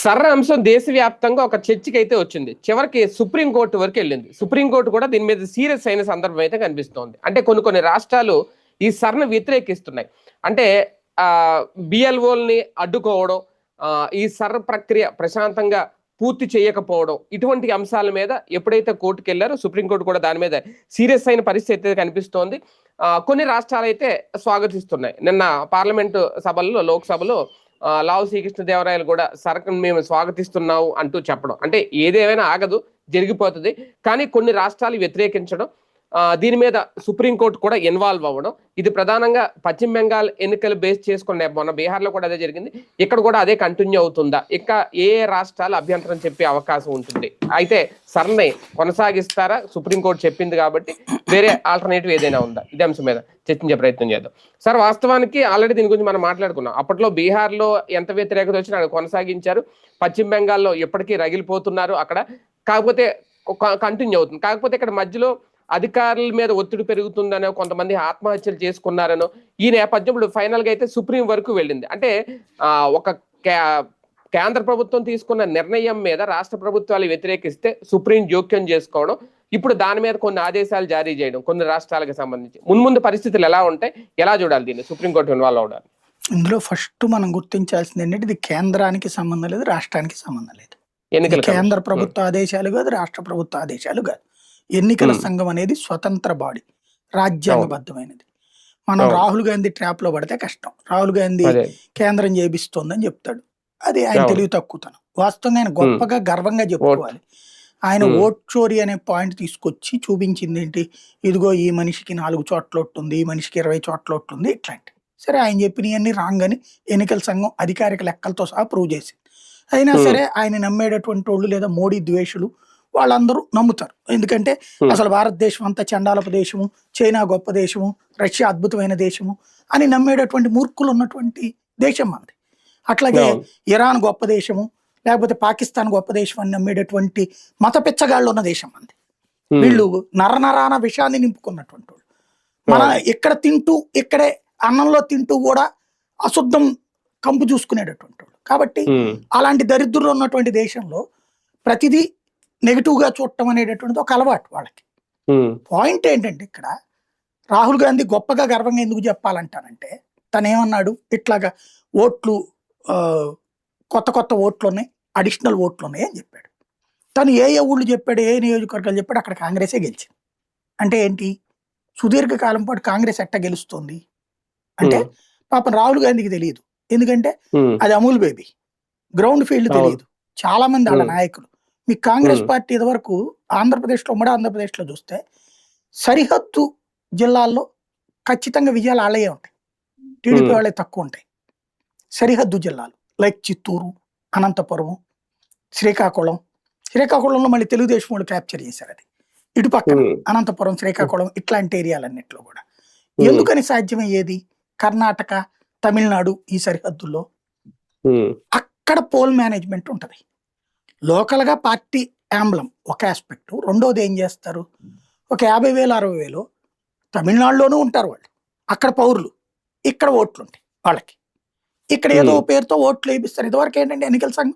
సర్ర అంశం దేశవ్యాప్తంగా ఒక చర్చకి అయితే వచ్చింది. చివరికి సుప్రీంకోర్టు వరకు వెళ్ళింది. సుప్రీంకోర్టు కూడా దీని మీద సీరియస్ అయిన సందర్భం అయితే కనిపిస్తోంది. అంటే కొన్ని రాష్ట్రాలు ఈ సర్ను వ్యతిరేకిస్తున్నాయి. అంటే బిఎల్ఓల్ని అడ్డుకోవడం, ఈ సర్ ప్రక్రియ ప్రశాంతంగా పూర్తి చేయకపోవడం, ఇటువంటి అంశాల మీద ఎప్పుడైతే కోర్టుకు వెళ్ళారో సుప్రీంకోర్టు కూడా దాని మీద సీరియస్ అయిన పరిస్థితి అయితే కనిపిస్తోంది. కొన్ని రాష్ట్రాలు అయితే స్వాగతిస్తున్నాయి. నిన్న పార్లమెంటు సభల్లో, లోక్సభలో లావు శ్రీకృష్ణదేవరాయలు కూడా సరకును మేము స్వాగతిస్తున్నాము అంటూ చెప్పడం. అంటే ఏదేమైనా ఆగదు, జరిగిపోతుంది. కానీ కొన్ని రాష్ట్రాలు వ్యతిరేకించడం, దీని మీద సుప్రీంకోర్టు కూడా ఇన్వాల్వ్ అవ్వడం, ఇది ప్రధానంగా పశ్చిమ బెంగాల్ ఎన్నికలు బేస్ చేసుకునే, మొన్న బీహార్లో కూడా అదే జరిగింది, ఇక్కడ కూడా అదే కంటిన్యూ అవుతుందా, ఇంకా ఏ రాష్ట్రాలు అభ్యంతరం చెప్పే అవకాశం ఉంటుంది, అయితే సర్ని కొనసాగిస్తారా, సుప్రీంకోర్టు చెప్పింది కాబట్టి వేరే ఆల్టర్నేటివ్ ఏదైనా ఉందా, ఇదే అంశం మీద చర్చించే ప్రయత్నం చేద్దాం. సార్, వాస్తవానికి ఆల్రెడీ దీని గురించి మనం మాట్లాడుకున్నాం. అప్పట్లో బీహార్లో ఎంత వ్యతిరేకత వచ్చినా అక్కడ కొనసాగించారు, పశ్చిమ బెంగాల్లో ఎప్పటికీ రగిలిపోతున్నారు అక్కడ, కాకపోతే కంటిన్యూ అవుతుంది. కాకపోతే ఇక్కడ మధ్యలో అధికారుల మీద ఒత్తిడి పెరుగుతుందనో, కొంతమంది ఆత్మహత్యలు చేసుకున్నారనో, ఈ నేపథ్యంలో ఫైనల్ గా అయితే సుప్రీం వరకు వెళ్ళింది. అంటే ఒక కేంద్ర ప్రభుత్వం తీసుకున్న నిర్ణయం మీద రాష్ట్ర ప్రభుత్వాలు వ్యతిరేకిస్తే సుప్రీం జోక్యం చేసుకోవడం, ఇప్పుడు దాని మీద కొన్ని ఆదేశాలు జారీ చేయడం కొన్ని రాష్ట్రాలకు సంబంధించి. మున్ముందు పరిస్థితులు ఎలా ఉంటాయి, ఎలా చూడాలి దీన్ని, సుప్రీంకోర్టు ఇన్వాల్వ్ అవడాలి? ఇందులో ఫస్ట్ మనం గుర్తించాల్సింది ఏంటంటే, ఇది కేంద్రానికి సంబంధం లేదు, రాష్ట్రానికి సంబంధం లేదు. కేంద్ర ప్రభుత్వ ఆదేశాలు కాదు, రాష్ట్ర ప్రభుత్వ ఆదేశాలు కాదు. ఎన్నికల సంఘం అనేది స్వతంత్ర బాడీ, రాజ్యాంగబద్ధమైనది. మనం రాహుల్ గాంధీ ట్రాప్ లో పడితే కష్టం. రాహుల్ గాంధీ కేంద్రం చేపిస్తోందని చెప్తాడు, అది ఆయన తెలివి తక్కువతనం. వాస్తవంగా ఆయన గొప్పగా గర్వంగా చెప్పుకోవాలి. ఆయన ఓట్ చోరీ అనే పాయింట్ తీసుకొచ్చి చూపించింది ఏంటి, ఇదిగో ఈ మనిషికి 4 చోట్ల ఉంటుంది, ఈ మనిషికి 20 చోట్ల ఉంటుంది, ఇట్లాంటి. సరే, ఆయన చెప్పినవన్నీ రాంగ్ అని ఎన్నికల సంఘం అధికారిక లెక్కలతో సహా ప్రూవ్ చేసింది. అయినా సరే ఆయన నమ్మేటటువంటి వాళ్ళు లేదా మోడీ ద్వేషులు వాళ్ళందరూ నమ్ముతారు. ఎందుకంటే అసలు భారతదేశం అంతా చండాలపు దేశము, చైనా గొప్ప దేశము, రష్యా అద్భుతమైన దేశము అని నమ్మేటటువంటి మూర్ఖులు ఉన్నటువంటి దేశం మనది. అట్లాగే ఇరాన్ గొప్ప దేశము, లేకపోతే పాకిస్తాన్ గొప్ప దేశం అని నమ్మేటటువంటి మత పిచ్చగాళ్ళు ఉన్న దేశం మనది. వీళ్ళు నరనరాన విషాన్ని నింపుకున్నటువంటి వాళ్ళు. మన ఇక్కడ తింటూ, ఇక్కడే అన్నంలో తింటూ కూడా అశుద్ధం కంపు చూసుకునేటటువంటి వాళ్ళు. కాబట్టి అలాంటి దరిద్రులు ఉన్నటువంటి దేశంలో ప్రతిదీ నెగిటివ్ గా చూడటం అనేటటువంటిది ఒక అలవాటు వాళ్ళకి. పాయింట్ ఏంటంటే, ఇక్కడ రాహుల్ గాంధీ గొప్పగా గర్వంగా ఎందుకు చెప్పాలంటానంటే, తను ఏమన్నాడు, ఇట్లాగా ఓట్లు కొత్త కొత్త ఓట్లు ఉన్నాయి, అడిషనల్ ఓట్లు ఉన్నాయి అని చెప్పాడు. తను ఏ ఊళ్ళు చెప్పాడు, ఏ నియోజకవర్గాలు చెప్పాడు, అక్కడ కాంగ్రెసే గెలిచింది. అంటే ఏంటి, సుదీర్ఘకాలం పాటు కాంగ్రెస్ ఎట్ట గెలుస్తుంది అంటే పాపం రాహుల్ గాంధీకి తెలియదు. ఎందుకంటే అది అమూల్ బేబీ, గ్రౌండ్ ఫీల్డ్ తెలియదు. చాలా మంది వాళ్ళ నాయకులు, మీ కాంగ్రెస్ పార్టీ ఇదివరకు ఆంధ్రప్రదేశ్లో, ఉమ్మడి ఆంధ్రప్రదేశ్లో చూస్తే సరిహద్దు జిల్లాల్లో ఖచ్చితంగా విజయాలు వాళ్ళే ఉంటాయి, టీడీపీ వాళ్ళే తక్కువ ఉంటాయి. సరిహద్దు జిల్లాలు లైక్ చిత్తూరు, అనంతపురం, శ్రీకాకుళంలో మళ్ళీ తెలుగుదేశం వాళ్ళు క్యాప్చర్ చేశారు. అది ఇటు పక్కన అనంతపురం, శ్రీకాకుళం ఇట్లాంటి ఏరియాలన్నింటిలో కూడా. ఎందుకని సాధ్యమయ్యేది, కర్ణాటక, తమిళనాడు ఈ సరిహద్దుల్లో అక్కడ పోల్ మేనేజ్మెంట్ ఉంటుంది. లోకల్ గా పార్టీ యాంబ్లం ఒక ఆస్పెక్ట్. రెండోది ఏం చేస్తారు, ఒక 50,000 60,000 తమిళనాడులోనూ ఉంటారు వాళ్ళు, అక్కడ పౌరులు, ఇక్కడ ఓట్లు ఉంటాయి వాళ్ళకి, ఇక్కడ ఏదో పేరుతో ఓట్లు వేయిస్తారు. ఇదివరకు ఏంటంటే ఎన్నికల సంఘం,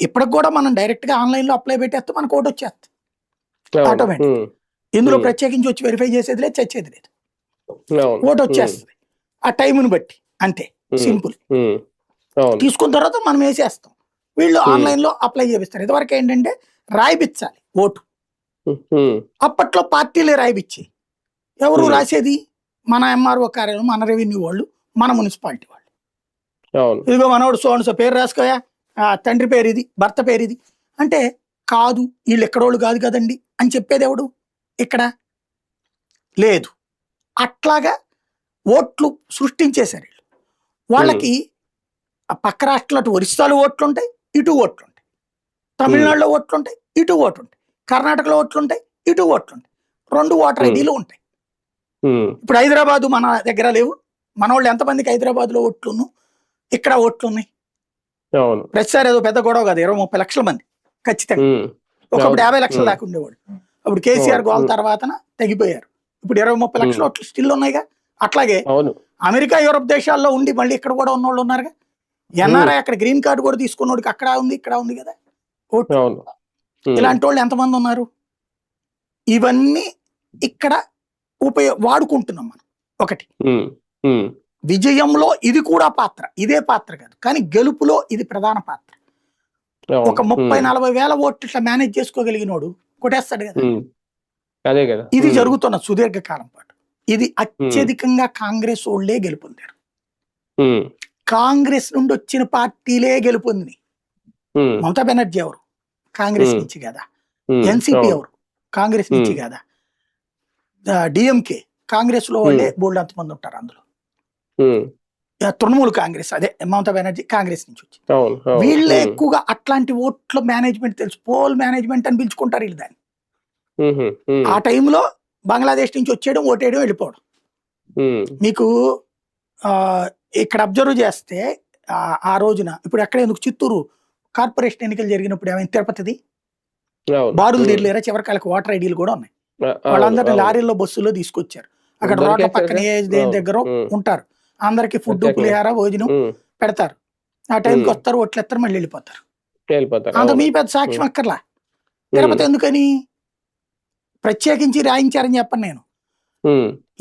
ఇప్పటికి కూడా మనం డైరెక్ట్ గా ఆన్లైన్ లో అప్లై పెట్టేస్తే మనకు ఓటు వచ్చేస్తుంది ఆటోమేటిక్. ఇందులో ప్రత్యేకించి వచ్చి వెరిఫై చేసేది లేదు, చచ్చేది లేదు, ఓటు వచ్చేస్తుంది ఆ టైంని బట్టి, అంతే సింపుల్. తీసుకున్న తర్వాత మనం వేసేస్తాం, వీళ్ళు ఆన్లైన్ లో అప్లై చేపిస్తారు. ఇదివరకు ఏంటంటే రాయిపించాలి ఓటు, అప్పట్లో పార్టీలే రాయిపించి, ఎవరు రాసేది, మన ఎంఆర్ఓ కార్యాలయం, మన రెవెన్యూ వాళ్ళు, మన మున్సిపాలిటీ వాళ్ళు. ఇదిగో మనోడు సో పేరు రాసుకోయా, తండ్రి పేరు ఇది, భర్త పేరు ఇది అంటే, కాదు వీళ్ళు ఎక్కడోళ్ళు కాదు కదండి అని చెప్పేది ఎవడు, ఇక్కడ లేదు. అట్లాగా ఓట్లు సృష్టించేశారు వీళ్ళు. వాళ్ళకి పక్క రాష్ట్రాలు, అటు ఒరిస్సాలో ఓట్లు ఉంటాయి, ఇటు ఓట్లు ఉంటాయి, తమిళనాడులో ఓట్లు ఉంటాయి, ఇటు ఓటు ఉంటాయి, కర్ణాటకలో ఓట్లు ఉంటాయి, ఇటు ఓట్లు ఉంటాయి, 2 ఓటర్ ఐడీలు ఉంటాయి. ఇప్పుడు హైదరాబాదు మన దగ్గర లేవు, మన వాళ్ళు ఎంతమందికి హైదరాబాద్ లో ఓట్లు, ఇక్కడ ఓట్లు ఉన్నాయి. ప్రతిసారి ఏదో పెద్ద గొడవ కాదు, 20-30 లక్షల మంది ఖచ్చితంగా. ఒకప్పుడు 50 లక్షలు దాకా ఉండేవాళ్ళు, అప్పుడు కేసీఆర్ గోల్ తర్వాత తగ్గిపోయారు, ఇప్పుడు 20-30 లక్షల ఓట్లు స్టిల్ ఉన్నాయిగా. అట్లాగే అమెరికా, యూరప్ దేశాల్లో ఉండి మళ్ళీ ఇక్కడ కూడా ఉన్నోళ్ళు ఉన్నారుగా. ఎన్ఆర్ఐ అక్కడ గ్రీన్ కార్డు కూడా తీసుకున్నోడికి అక్కడ ఉంది ఇక్కడ ఉంది కదా ఓటు. అవును. ఇలాంటి వాళ్ళు ఎంతమంది ఉన్నారు? ఇవన్నీ ఇక్కడ వాడుకుంటున్నాం మనం. ఒకటి విజయంలో ఇది కూడా పాత్ర, ఇదే పాత్ర కాదు కానీ గెలుపులో ఇది ప్రధాన పాత్ర. ఒక 30-40 వేల ఓట్లు ఇట్లా మేనేజ్ చేసుకోగలిగినోడు కొట్టేస్తాడు కదా. అదే కదా ఇది జరుగుతున్న సుదీర్ఘ కాలం పాటు. ఇది అత్యధికంగా కాంగ్రెస్ ఓళ్లే గెలుపొందారు. కాంగ్రెస్ నుండి వచ్చిన పార్టీలే గెలుపొంది. మమతా బెనర్జీ ఎవరు? కాంగ్రెస్ నుంచి కదా. ఎన్సిపి ఎవరు? కాంగ్రెస్ నుంచి కదా. డిఎంకే కాంగ్రెస్ లో వాళ్ళే బోల్డ్ అంతమంది ఉంటారు అందులో. తృణమూల్ కాంగ్రెస్ అదే మమతా బెనర్జీ కాంగ్రెస్ నుంచి వచ్చి వీళ్ళే ఎక్కువగా అట్లాంటి ఓట్ల మేనేజ్మెంట్ తెలుసు. పోల్ మేనేజ్మెంట్ అని పిలుచుకుంటారు వీళ్ళు దాన్ని. ఆ టైంలో బంగ్లాదేశ్ నుంచి వచ్చేయడం, ఓటేయడం, వెళ్ళిపోవడం. మీకు ఇక్కడ అబ్జర్వ్ చేస్తే ఆ రోజున ఇప్పుడు ఎక్కడ ఎందుకు చిత్తూరు కార్పొరేషన్ ఎన్నికలు జరిగినప్పుడు ఏమైనా తిరుపతిది బారులు తీరలేరా? చివరికి వాళ్ళకి ఓటర్ ఐడీలు కూడా ఉన్నాయి. వాళ్ళందరినీ లారీల్లో బస్సులో తీసుకొచ్చారు. అక్కడ రోడ్ల పక్కన ఏ దగ్గర ఉంటారు. అందరికి ఫుడ్ పులిహార భోజనం పెడతారు. ఆ టైంకి వస్తారు, ఓట్లేస్తారు, మళ్ళీ వెళ్ళిపోతారు. అంత మీ పెద్ద సాక్ష్యం అక్కర్లా. తిరుపతి ఎందుకని ప్రత్యేకించి రాయించారని చెప్పను నేను.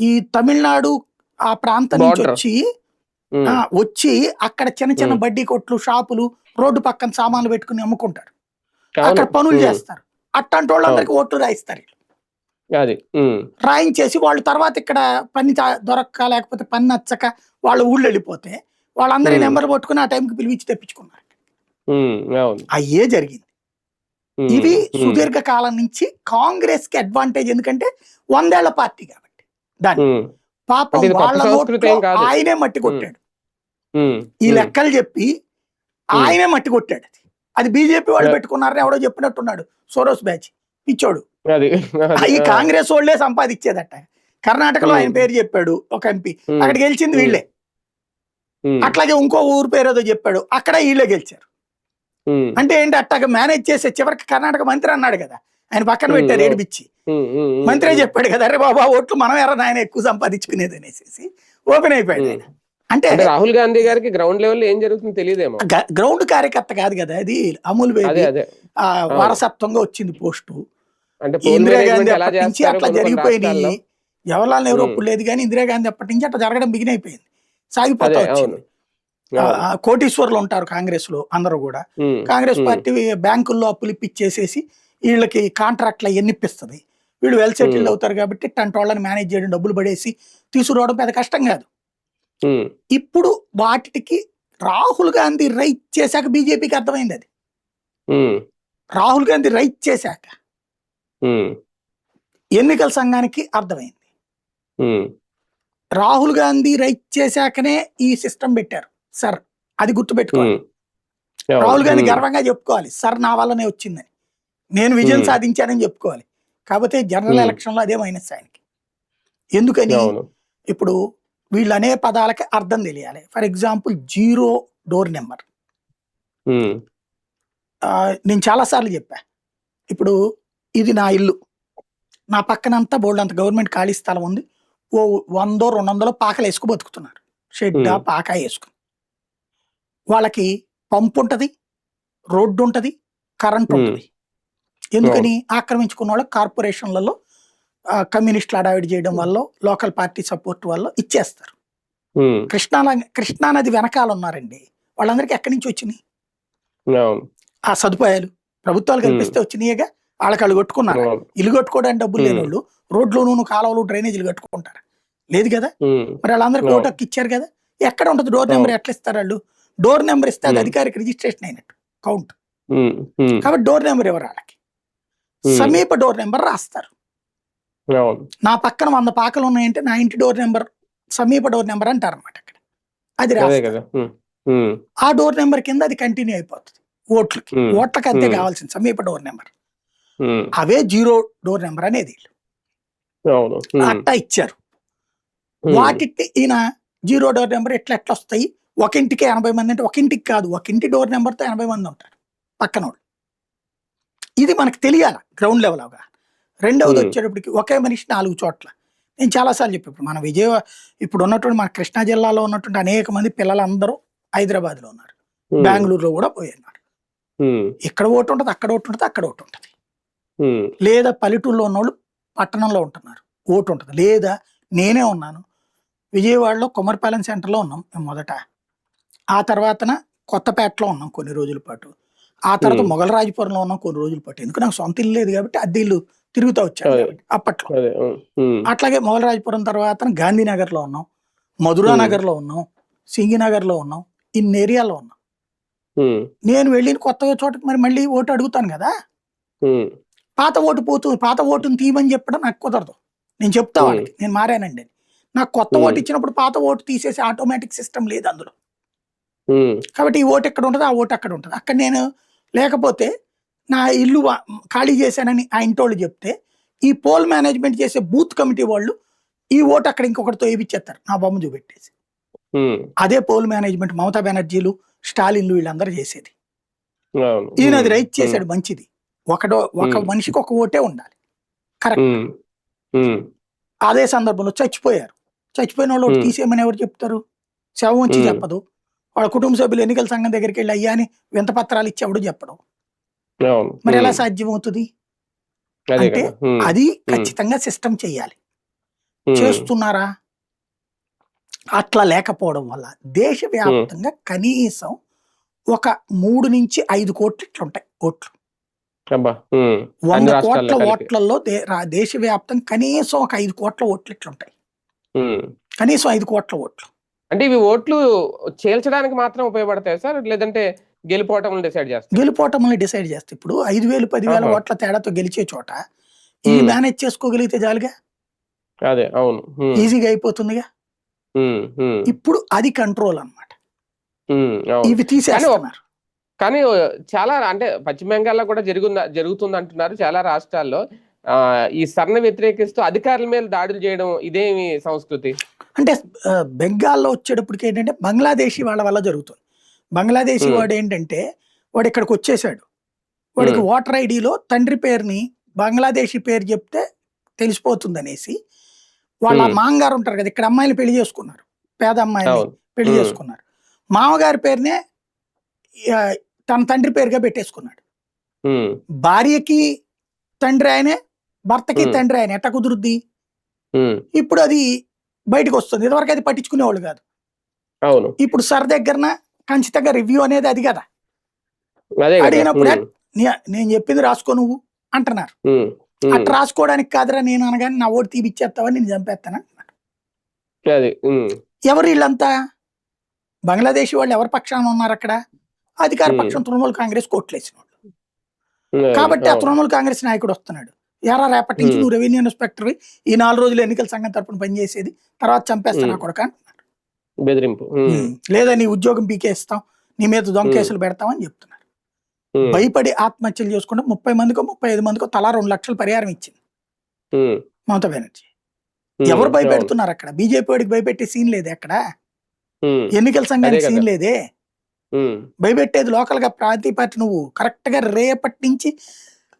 ఈ తమిళనాడు ఆ ప్రాంతం నుంచి వచ్చి అక్కడ చిన్న చిన్న బడ్డీ కొట్లు, షాపులు, రోడ్డు పక్కన సామాన్లు పెట్టుకుని అమ్ముకుంటారు. అక్కడ పనులు చేస్తారు. అట్లాంటి వాళ్ళందరికీ ఓట్లు రాయిస్తారు. రాయించేసి వాళ్ళు తర్వాత ఇక్కడ పని దొరక్క లేకపోతే పని నచ్చక వాళ్ళ ఊళ్ళు వెళ్ళిపోతే వాళ్ళందరి నెంబర్ పట్టుకుని ఆ టైంకి పిలిపించి తెప్పించుకున్నారు. అయ్యే జరిగింది. ఇది సుదీర్ఘ కాలం నుంచి కాంగ్రెస్ కి అడ్వాంటేజ్. ఎందుకంటే 100 ఏళ్ల పార్టీ కాబట్టి దాన్ని పాపం వాళ్ళ ఆయనే మట్టి కొట్టాడు. ఈ లెక్కలు చెప్పి ఆయనే మట్టి కొట్టాడు. అది బీజేపీ వాళ్ళు పెట్టుకున్నారని ఎవడో చెప్పినట్టున్నాడు. సోరోస్ బ్యాచ్ పిచ్చోడు. ఈ కాంగ్రెస్ వాళ్ళే సంపాదించేదట. కర్ణాటకలో ఆయన పేరు చెప్పాడు ఒక ఎంపీ, అక్కడ గెలిచింది వీళ్ళే. అట్లాగే ఇంకో ఊరు పేరు ఏదో చెప్పాడు, అక్కడ వీళ్ళే గెలిచారు. అంటే ఏంటి అట్టాగా మేనేజ్ చేసే చివరికి కర్ణాటక మంత్రి అన్నాడు కదా, ఆయన పక్కన పెట్టారు ఏడిపిచ్చి. మంత్రే చెప్పాడు కదా, అరే బాబా ఓట్లు మనం ఎవరైనా ఆయన ఎక్కువ సంపాదించుకునేది అనేసి ఓపెన్ అయిపోయాడు ఆయన. అంటే రాహుల్ గాంధీ గారికి గ్రౌండ్ లెవెల్ ఏం జరుగుతుందో తెలియదేమో. గ్రౌండ్ కార్యకర్త కాదు కదా, అది అమూల్ బేబీ వారసత్వంగా వచ్చింది పోస్టు. ఇందిరాగాంధీ అప్పటి నుంచి అట్లా జరిగిపోయినాయి. జవహర్లాల్ నెహ్రూ అప్పుడు లేదు కానీ ఇందిరాగాంధీ అప్పటి నుంచి అట్లా జరగడం బిగిన్ అయిపోయింది, సాగిపోతా వచ్చింది. కోటీశ్వర్లు ఉంటారు కాంగ్రెస్ లో అందరూ కూడా. కాంగ్రెస్ పార్టీ బ్యాంకుల్లో అప్పులు ఇప్పించేసేసి వీళ్ళకి కాంట్రాక్ట్లు ఎన్నిప్పిస్తుంది. వీళ్ళు వెల్ సెటిల్డ్ అవుతారు కాబట్టి టంట వాళ్ళని మేనేజ్ చేయడం, డబ్బులు పడేసి తీసుకురావడం పెద్ద కష్టం కాదు. ఇప్పుడు వాటికి రాహుల్ గాంధీ రైట్ చేశాక బీజేపీకి అర్థమైంది. అది రాహుల్ గాంధీ రైట్ చేశాక ఎన్నికల సంఘానికి అర్థమైంది. రాహుల్ గాంధీ రైట్ చేశాకనే ఈ సిస్టమ్ పెట్టారు సార్, అది గుర్తుపెట్టుకోవాలి. రాహుల్ గాంధీ గర్వంగా చెప్పుకోవాలి, సార్ నా వల్లనే వచ్చిందని, నేను విజయం సాధించానని చెప్పుకోవాలి. కాకపోతే జనరల్ ఎలక్షన్ లో అదే మైనస్ ఆయనకి. ఎందుకని ఇప్పుడు వీళ్ళు అనే పదాలకి అర్థం తెలియాలి. For example 0 door number. నేను చాలా సార్లు చెప్పా, ఇప్పుడు ఇది నా ఇల్లు, నా పక్కనంతా బోల్డ్ అంత గవర్నమెంట్ ఖాళీ స్థలం ఉంది. ఓ 100-200 పాకలు వేసుకు బతుకుతున్నారు, షెడ్డా పాక వేసుకుని. వాళ్ళకి పంపు ఉంటది, రోడ్డు ఉంటది, కరెంట్ ఉంటది. ఎందుకని ఆక్రమించుకున్న వాళ్ళకి కార్పొరేషన్లలో కమ్యూనిస్టులు అడావిడి చేయడం వల్ల, లోకల్ పార్టీ సపోర్ట్ వల్ల ఇచ్చేస్తారు. కృష్ణానది వెనకాల ఉన్నారండి, వాళ్ళందరికీ ఎక్కడి నుంచి వచ్చినాయి ఆ సదుపాయాలు? ప్రభుత్వాలు కల్పిస్తే వచ్చినాయిగా. వాళ్ళకి కొట్టుకున్నారు. ఇల్లు కట్టుకోవడానికి డబ్బులు లేని వాళ్ళు రోడ్లు, కాలువలు, డ్రైనేజీలు కట్టుకుంటారు, లేదు కదా. మరి వాళ్ళందరికీ ఓటు హక్కు ఇచ్చారు కదా. ఎక్కడ ఉంటుంది డోర్ నెంబర్? ఎట్లా ఇస్తారు వాళ్ళు? డోర్ నెంబర్ ఇస్తే అది అధికారిక రిజిస్ట్రేషన్ అయినట్టు కౌంట్. కాబట్టి డోర్ నెంబర్ ఎవరు? వాళ్ళకి సమీప డోర్ నెంబర్ రాస్తారు. నా పక్కన 100 పాకలు ఉన్నాయంటే నా ఇంటి డోర్ నెంబర్ సమీప డోర్ నెంబర్ అంటారు అనమాట. అక్కడ అది రాస్తారు. ఆ డోర్ నెంబర్ కింద అది కంటిన్యూ అయిపోతుంది ఓట్లకి అంతే కావాల్సింది సమీప డోర్ నెంబర్. అవే 0 డోర్ నెంబర్ అనేది అట్టా ఇచ్చారు. వాటికి ఈయన 0 డోర్ నెంబర్ ఎట్లా వస్తాయి? ఒక ఇంటికి 80 మంది అంటే ఒక ఇంటికి కాదు, ఒక ఇంటి డోర్ నెంబర్తో 80 మంది ఉంటారు పక్కన వాళ్ళు. ఇది మనకు తెలియాలి గ్రౌండ్ లెవెల్ అవగా. రెండవది వచ్చేటప్పటికి ఒకే మనిషి 4 చోట్ల. నేను చాలాసార్లు చెప్పి మన ఇప్పుడు ఉన్నటువంటి మన కృష్ణా జిల్లాలో ఉన్నటువంటి అనేక మంది పిల్లలందరూ హైదరాబాద్లో ఉన్నారు. బెంగళూరులో కూడా పోయినారు. ఇక్కడ ఓటు ఉంటుంది, అక్కడ ఓటు ఉంటుంది, అక్కడ ఓటు ఉంటుంది. లేదా పల్లెటూరులో ఉన్నోళ్ళు పట్టణంలో ఉంటున్నారు, ఓటు ఉంటుంది. లేదా నేనే ఉన్నాను విజయవాడలో కొమరపాలెం సెంటర్లో ఉన్నాం మేము మొదట, ఆ తర్వాతన కొత్తపేటలో ఉన్నాం కొన్ని రోజుల పాటు, ఆ తర్వాత మొగలరాజపురంలో ఉన్నాం కొన్ని రోజుల పాటు. ఎందుకు నాకు సొంత ఇల్లు లేదు కాబట్టి అద్దె ఇల్లు తిరుగుతూ వచ్చాను కాబట్టి అప్పట్లో. అట్లాగే మొగలరాజపురం తర్వాత గాంధీనగర్లో ఉన్నాం, మధురా నగర్లో ఉన్నాం, సింగినగర్లో ఉన్నాం, ఇన్ని ఏరియాలో ఉన్నాం. నేను వెళ్ళిన కొత్త చోటకి మరి మళ్ళీ ఓటు అడుగుతాను కదా. పాత ఓటుని తీయమని చెప్పడం నాకు కుదరదు. నేను చెప్తా వాళ్ళకి నేను మారానండి అని. నాకు కొత్త ఓటు ఇచ్చినప్పుడు పాత ఓటు తీసేసి ఆటోమేటిక్ సిస్టమ్ లేదు అందులో. కాబట్టి ఈ ఓటు ఎక్కడ ఉంటుంది, ఆ ఓటు అక్కడ ఉంటుంది. అక్కడ నేను లేకపోతే నా ఇల్లు ఖాళీ చేశానని ఆ ఇంటోళ్ళు చెప్తే ఈ పోల్ మేనేజ్మెంట్ చేసే బూత్ కమిటీ వాళ్ళు ఈ ఓటు అక్కడ ఇంకొకటితో వేయించేస్తారు నా బొమ్మ చూపెట్టేసి. అదే పోల్ మేనేజ్మెంట్ మమతా బెనర్జీలు, స్టాలిన్లు వీళ్ళందరూ చేసేది. ఈయన అది రైట్ చేశాడు, మంచిది. ఒక మనిషికి ఒక ఓటే ఉండాలి, కరెక్ట్. అదే సందర్భంలో చచ్చిపోయిన వాళ్ళు ఒకటి తీసేయమని ఎవరు చెప్తారు? శవం వచ్చి చెప్పదు. వాళ్ళ కుటుంబ సభ్యులు ఎన్నికల సంఘం దగ్గరికి వెళ్ళి అయ్యా అని వింత పత్రాలు ఇచ్చి ఎవడు చెప్పడం. మరి ఎలా సాధ్యం అవుతుంది అంటే అది ఖచ్చితంగా సిస్టమ్ చెయ్యాలి. చేస్తున్నారా? అట్లా లేకపోవడం వల్ల దేశవ్యాప్తంగా కనీసం ఒక 3 నుంచి 5 కోట్లు ఇట్లుంటాయి ఓట్లు. 100 కోట్ల ఓట్లలో దేశవ్యాప్తంగా కనీసం ఒక 5 కోట్ల ఓట్లు ఇట్లుంటాయి. కనీసం 5 కోట్ల ఓట్లు. అంటే ఇవి ఓట్లు చేల్చడానికి మాత్రం ఉపయోగపడతాయి సార్, లేదంటే గెలుపోవటం డిసైడ్ చేస్తారు? గెలుపోవటంలో డిసైడ్ చేస్తాయి. ఇప్పుడు 5,000 10,000 ఓట్ల తేడాతో గెలిచే చోట ఇది మేనేజ్ చేసుకోగలిగితే చాలుగా, అదే అవును, ఈజీగా అయిపోతుందిగా. ఇప్పుడు అది కంట్రోల్ అన్నమాట. ఇవి తీసేస్తున్నారు. కానీ చాలా అంటే పశ్చిమ బెంగాల్లో కూడా జరుగుతుంది అంటున్నారు చాలా రాష్ట్రాల్లో. ఈ సరణ వ్యతిరేకిస్తూ అధికారుల మీద దాడులు చేయడం ఇదేమి సంస్కృతి? అంటే బెంగాల్లో వచ్చేటప్పటికి ఏంటంటే బంగ్లాదేశీ వాళ్ళ వల్ల జరుగుతుంది. బంగ్లాదేశీ వాడు ఏంటంటే వాడు ఇక్కడికి వచ్చేసాడు, వాడికి ఓటర్ ఐడిలో తండ్రి పేరుని బంగ్లాదేశీ పేరు చెప్తే తెలిసిపోతుంది అనేసి వాళ్ళ మామగారు ఉంటారు కదా, ఇక్కడ అమ్మాయిని పెళ్లి చేసుకున్నారు, పేద అమ్మాయిని పెళ్లి చేసుకున్నారు, మామగారి పేరునే తన తండ్రి పేరుగా పెట్టేసుకున్నాడు. భార్యకి తండ్రి ఆయనే, భర్తకి తండ్రి ఆయన, ఎట్ట కుదురుద్ది? ఇప్పుడు అది బయటకు వస్తుంది. ఇదివరకు అది పట్టించుకునేవాళ్ళు కాదు. ఇప్పుడు సర్ దగ్గరన ఖచ్చితంగా రివ్యూ అనేది అది కదా. అడిగినప్పుడు నేను చెప్పింది రాసుకో నువ్వు అంటున్నారు. అట్లా రాసుకోవడానికి కాదురా నేను అనగానే నా ఓటు తీపిచ్చేస్తావని నేను చంపేస్తాను అంటున్నారు. ఎవరు వీళ్ళంతా? బంగ్లాదేశీ వాళ్ళు ఎవరి పక్షాన ఉన్నారు అక్కడ? అధికార పక్షం తృణమూల్ కాంగ్రెస్ కోట్లేసిన వాళ్ళు. కాబట్టి ఆ తృణమూల్ కాంగ్రెస్ నాయకుడు వస్తున్నాడు, ఎరా రేపటి నుంచి నువ్వు రెవెన్యూ ఇన్స్పెక్టర్ ఈ 4 రోజులు ఎన్నికల సంఘం తరపున పనిచేసేది, తర్వాత చంపేస్తాను కొడక అంటున్నారు. బెదిరింపు. లేదా నీ ఉద్యోగం పీకేస్తాం, నీ మీద దొంగ కేసులు పెడతామని చెప్తున్నారు. భయపడి ఆత్మహత్యలు చేసుకుంటే 30 మందికో 35 మందికో తలా 2 లక్షలు పరిహారం ఇచ్చింది మమతా బెనర్జీ. ఎవరు భయపెడుతున్నారు అక్కడ? బీజేపీ వాడికి భయపెట్టే సీన్ లేదు అక్కడ, ఎన్నికల సంఘానికి సీన్ లేదే. భయపెట్టేది లోకల్ గా ప్రాంతీయ పార్టీ. నువ్వు కరెక్ట్ గా రేపటి నుంచి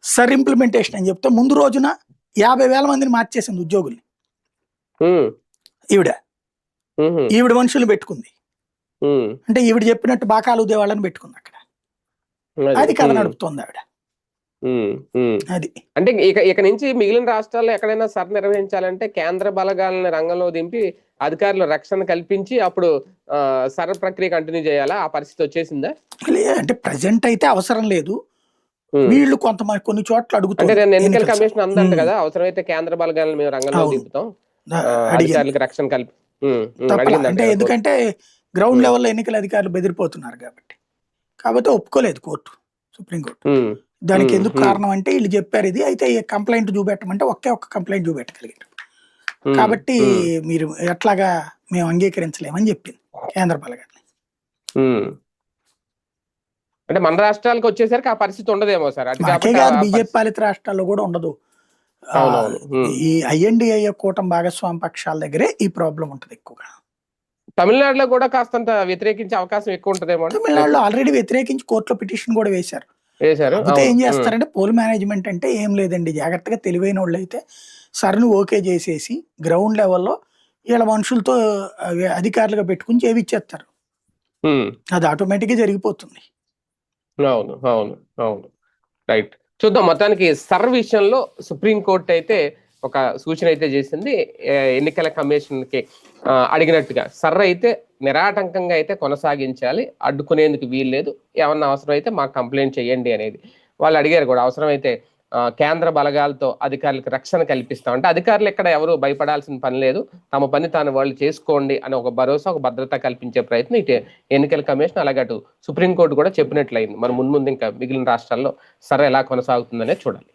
సర్ ఇంప్లిమెంటేషన్ అని చెప్తే ముందు రోజున 50,000 మందిని మార్చేసింది ఉద్యోగుల్ని. ఈవిడ మనుషుల్ని పెట్టుకుంది. అంటే ఈవిడ చెప్పినట్టు బాకాలు ఉదే వాళ్ళని పెట్టుకుంది అక్కడ. అది కథ నడుపుతోంది ఆవిడ. అది అంటే ఇక నుంచి మిగిలిన రాష్ట్రాల్లో ఎక్కడైనా సర్ నిర్వహించాలంటే కేంద్ర బలగాలను రంగంలో దింపి అధికారులు రక్షణ కల్పించి అప్పుడు సర్ ప్రక్రియ కంటిన్యూ చేయాలా? ఆ పరిస్థితి వచ్చేసిందా? అంటే ప్రెసెంట్ అయితే అవసరం లేదు. వీళ్ళు కొంతమంది కొన్ని చోట్ల అడుగుతారు. ఎన్నికల కమిషన్ అందంట కదా, అవసరమైతే కేంద్ర బలగాలను మేము రంగంలో దింపుతాం, అధికారులకు రక్షణ కల్పి. అంటే ఎందుకంటే గ్రౌండ్ లెవెల్లో ఎన్నికల అధికారులు బెదిరిపోతున్నారు కాబట్టి ఒప్పుకోలేదు కోర్టు, సుప్రీంకోర్టు. దానికి ఎందుకు కారణం అంటే వీళ్ళు చెప్పారు ఇది, అయితే కంప్లైంట్ చూపెట్టమంటే ఒకే ఒక్క కంప్లైంట్ చూపెట్టగలిగారు. కాబట్టి మీరు ఎట్లాగా మేము అంగీకరించలేమని చెప్పింది కేంద్ర బలగాన్ని. అంటే మన రాష్ట్రాలకు వచ్చేసరికి ఆ పరిస్థితి ఉండదేమో సార్? బీజేపీ పాలిత రాష్ట్రాల్లో కూడా ఉండదు. ఈ ఐఎన్డిఐ కూటమి భాగస్వామి పక్షాల దగ్గరే ఈ ప్రాబ్లం ఉంటుంది ఎక్కువగా. తమిళనాడులో కూడా కాస్తంత వ్యతిరేకించే అవకాశం ఎక్కువ ఉంటదేమో. తమిళనాడులో ఆల్రెడీ వ్యతిరేకించి కోర్టులో పిటిషన్ కూడా వేశారు. ఏం చేస్తారంటే పోల్ మేనేజ్మెంట్ అంటే ఏం లేదండి, జాగ్రత్తగా తెలివైన వాళ్ళు అయితే సర్ను ఓకే చేసేసి గ్రౌండ్ లెవెల్లో వీళ్ళ మనుషులతో అధికారులుగా పెట్టుకుని చేవిచ్చేస్తారు. ఉమ్, అది ఆటోమేటిక్ గా జరిగిపోతుంది. అవును అవును అవును. రైట్. చూద్దాం. మొత్తానికి సర్ విషయంలో సుప్రీంకోర్టు అయితే ఒక సూచన అయితే చేసింది. ఎన్నికల కమిషన్ కి అడిగినట్టుగా సర్ అయితే నిరాటంకంగా అయితే కొనసాగించాలి, అడ్డుకునేందుకు వీల్లేదు, ఏమన్నా అవసరం అయితే మాకు కంప్లైంట్ చేయండి అనేది. వాళ్ళు అడిగారు కూడా, అవసరమైతే కేంద్ర బలగాలతో అధికారులకు రక్షణ కల్పిస్తాం అంటే, అధికారులు ఇక్కడ ఎవరు భయపడాల్సిన పని లేదు, తమ పని తాను వాళ్ళు చేసుకోండి అని ఒక భరోసా, ఒక భద్రత కల్పించే ప్రయత్నం ఇటు ఎన్నికల కమిషన్ అలాగే అటు సుప్రీంకోర్టు కూడా చెప్పినట్లయింది. మరి ముందు ఇంకా మిగిలిన రాష్ట్రాల్లో సరే ఎలా కొనసాగుతుందనే చూడాలి.